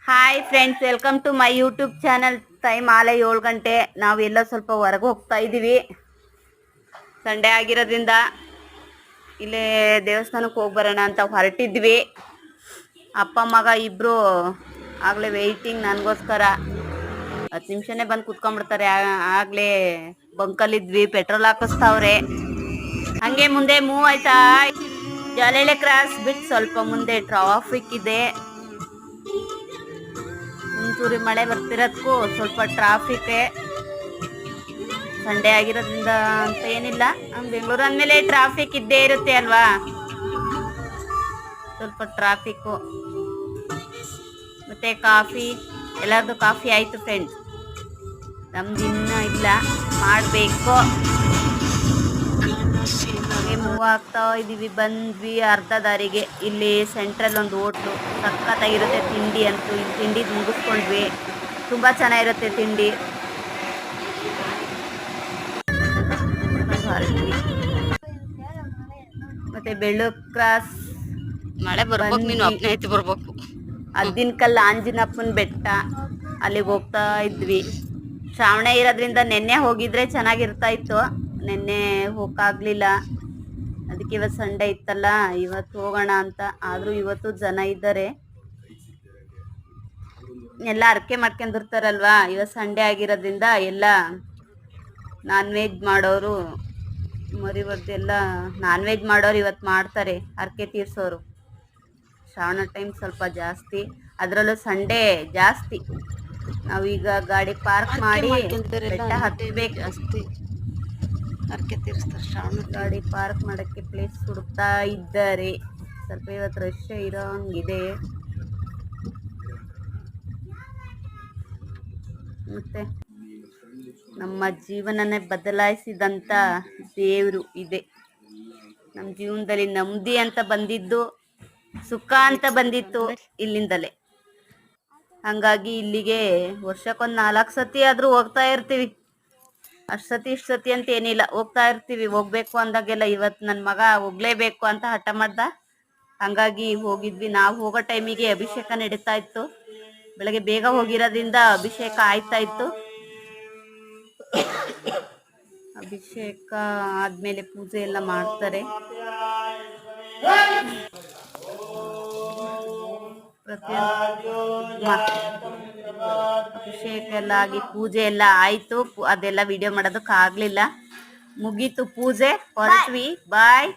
Hi friends, welcome to my YouTube channel. Time ಆಲೆ 7 ಗಂಟೆ. ನಾವು ಎಲ್ಲ ಸ್ವಲ್ಪ ಹೊರಗೆ ಹೋಗ್ತಾ ಇದ್ದೀವಿ. ಸಂಡೇ ಆಗಿರೋದ್ರಿಂದ ಇಲ್ಲೇ ದೇವಸ್ಥಾನಕ್ಕೆ ಹೋಗಿ ಬರೋಣ ಅಂತ ಹೊರಟಿದ್ವಿ. ಅಪ್ಪ ಮಗ ಇಬ್ಬರು ಆಗಲೇ ವೆಯ್ಟಿಂಗ್ ನನಗೋಸ್ಕರ. 10 ನಿಮಿಷನೇ ಬಂದು ಕುತ್ಕೊಂಡ್ಬಿಡ್ತಾರೆ. ಆಗಲೇ ಬಂಕಲ್ಲಿದ್ವಿ, ಪೆಟ್ರೋಲ್ ಹಾಕಿಸ್ತಾವ್ರೆ. ಹಂಗೆ ಮುಂದೆ ಮೂವ್ ಆಯ್ತಾ. ಜಾಲಹಳ್ಳಿ ಕ್ರಾಸ್ ಬಿಟ್ಟು ಸ್ವಲ್ಪ ಮುಂದೆ ಟ್ರಾಫಿಕ್ ಇದೆ. ಮುಂಚೂರಿ ಮಳೆ ಬರ್ತಿರೋದಕ್ಕೂ ಸ್ವಲ್ಪ ಟ್ರಾಫಿಕ್. ಸಂಡೇ ಆಗಿರೋದ್ರಿಂದ ಅಂತ ಏನಿಲ್ಲ, ಬೆಂಗಳೂರು ಅಂದಮೇಲೆ ಟ್ರಾಫಿಕ್ ಇದ್ದೇ ಇರುತ್ತೆ ಅಲ್ವಾ. ಸ್ವಲ್ಪ ಟ್ರಾಫಿಕ್ಕು. ಮತ್ತೆ ಕಾಫಿ, ಎಲ್ಲರದು ಕಾಫಿ ಆಯ್ತು ಫ್ರೆಂಡ್ಸ್. ನಮ್ದು ಇನ್ನೂ ಇಲ್ಲ, ಮಾಡಬೇಕು. ಹಾಗೆ ಮೂವ್ ಆಗ್ತಾ ಇದೀವಿ. ಬಂದ್ವಿ ಅರ್ಧ ದಾರಿಗೆ. ಇಲ್ಲಿ ಸೆಂಟ್ರಲ್ ಒಂದು ಹೋಟ್ಲು, ಸಖತ್ತಾಗಿರುತ್ತೆ ತಿಂಡಿ ಅಂತೂ. ಇಲ್ಲಿ ತಿಂಡಿ ಮುಗಿಸ್ಕೊಂಡ್ವಿ. ತುಂಬ ಚೆನ್ನಾಗಿರುತ್ತೆ ತಿಂಡಿ. ಮತ್ತೆ ಬೆಳ್ಳೂರು ಕ್ರಾಸ್ ಮಳೆ ಬರ್ಬೇಕು, ನೀನು ಒಬ್ಬನೇ ಐತಿ ಬರ್ಬೇಕು. ಅದ್ದಿನಕಲ್ಲು ಆಂಜನಪ್ಪನ ಬೆಟ್ಟ, ಅಲ್ಲಿಗೆ ಹೋಗ್ತಾ ಇದ್ವಿ. ಶ್ರಾವಣ ಇರೋದ್ರಿಂದ ನೆನ್ನೆ ಹೋಗಿದ್ರೆ ಚೆನ್ನಾಗಿರ್ತಾ ಇತ್ತು. ನೆನ್ನೆ ಹೋಗಕ್ಕಾಗ್ಲಿಲ್ಲ. ಅದಕ್ಕೆ ಇವತ್ತು ಸಂಡೇ ಇತ್ತಲ್ಲ, ಇವತ್ತು ಹೋಗೋಣ ಅಂತ. ಆದರೂ ಇವತ್ತು ಜನ ಇದ್ದಾರೆ. ಎಲ್ಲ ಅರ್ಕೆ ಮಾಡ್ಕೊಂಡಿರ್ತಾರಲ್ವಾ. ಇವತ್ತು ಸಂಡೇ ಆಗಿರೋದ್ರಿಂದ ಎಲ್ಲ ನಾನ್ ವೆಜ್ ಮಾಡೋರು, ಮರಿವರ್ದೆಲ್ಲ ನಾನ್ ವೆಜ್ ಮಾಡೋರು ಇವತ್ತು ಮಾಡ್ತಾರೆ. ಅರ್ಕೆ ತೀರ್ಸೋರು. ಶ್ರಾವಣ ಟೈಮ್ ಸ್ವಲ್ಪ ಜಾಸ್ತಿ, ಅದರಲ್ಲೂ ಸಂಡೇ ಜಾಸ್ತಿ. ನಾವೀಗ ಗಾಡಿ ಪಾರ್ಕ್ ಮಾಡಿ ಬೆಟ್ಟ ಹತ್ತಬೇಕು. ಜಾಸ್ತಿ ಅರ್ಕೆ ತೀರಿಸ್ತಾರೆ. ಶ್ರಾವಣ ಗಾಡಿ ಪಾರ್ಕ್ ಮಾಡೋಕ್ಕೆ ಪ್ಲೇಸ್ ಹುಡುಕ್ತಾ ಇದ್ದಾರೆ. ಸ್ವಲ್ಪ ಇವತ್ತು ರಶ್ ಇರೋಂಗಿದೆ. ಮತ್ತೆ ನಮ್ಮ ಜೀವನನೇ ಬದಲಾಯಿಸಿದಂಥ ದೇವರು ಇದೆ. ನಮ್ಮ ಜೀವನದಲ್ಲಿ ನೆಮ್ಮದಿ ಅಂತ ಬಂದಿದ್ದು, ಸುಖ ಅಂತ ಬಂದಿತ್ತು ಇಲ್ಲಿಂದಲೇ. ಹಂಗಾಗಿ ಇಲ್ಲಿಗೆ ವರ್ಷಕ್ಕೊಂದು 4 ಸತಿ ಆದರೂ ಹೋಗ್ತಾ ಇರ್ತೀವಿ. ಅಷ್ಟು ಸತಿ ಇಷ್ಟು ಸತಿ ಅಂತ ಏನಿಲ್ಲ, ಹೋಗ್ತಾ ಇರ್ತೀವಿ. ಹೋಗ್ಬೇಕು ಅಂದಾಗೆಲ್ಲ ಇವತ್ತು ನನ್ನ ಮಗ ಹೋಗ್ಲೇಬೇಕು ಅಂತ ಹಠ ಮಾಡ್ದ. ಹಂಗಾಗಿ ಹೋಗಿದ್ವಿ. ನಾವು ಹೋಗೋ ಟೈಮಿಗೆ ಅಭಿಷೇಕ ನಡೀತಾ ಇತ್ತು. ಬೆಳಗ್ಗೆ ಬೇಗ ಹೋಗಿರೋದ್ರಿಂದ ಅಭಿಷೇಕ ಆಯ್ತಾ ಇತ್ತು. ಅಭಿಷೇಕ ಆದ್ಮೇಲೆ ಪೂಜೆ ಎಲ್ಲ ಮಾಡ್ತಾರೆ. ಅಭಿಷೇಕ ಎಲ್ಲ ಆಗಿ ಪೂಜೆ ಎಲ್ಲ ಆಯ್ತು. ಅದೆಲ್ಲ ವಿಡಿಯೋ ಮಾಡೋದಕ್ಕೆ ಆಗ್ಲಿಲ್ಲ. ಮುಗೀತು ಪೂಜೆ, ಹೊರಟ್ವಿ. ಬಾಯ್.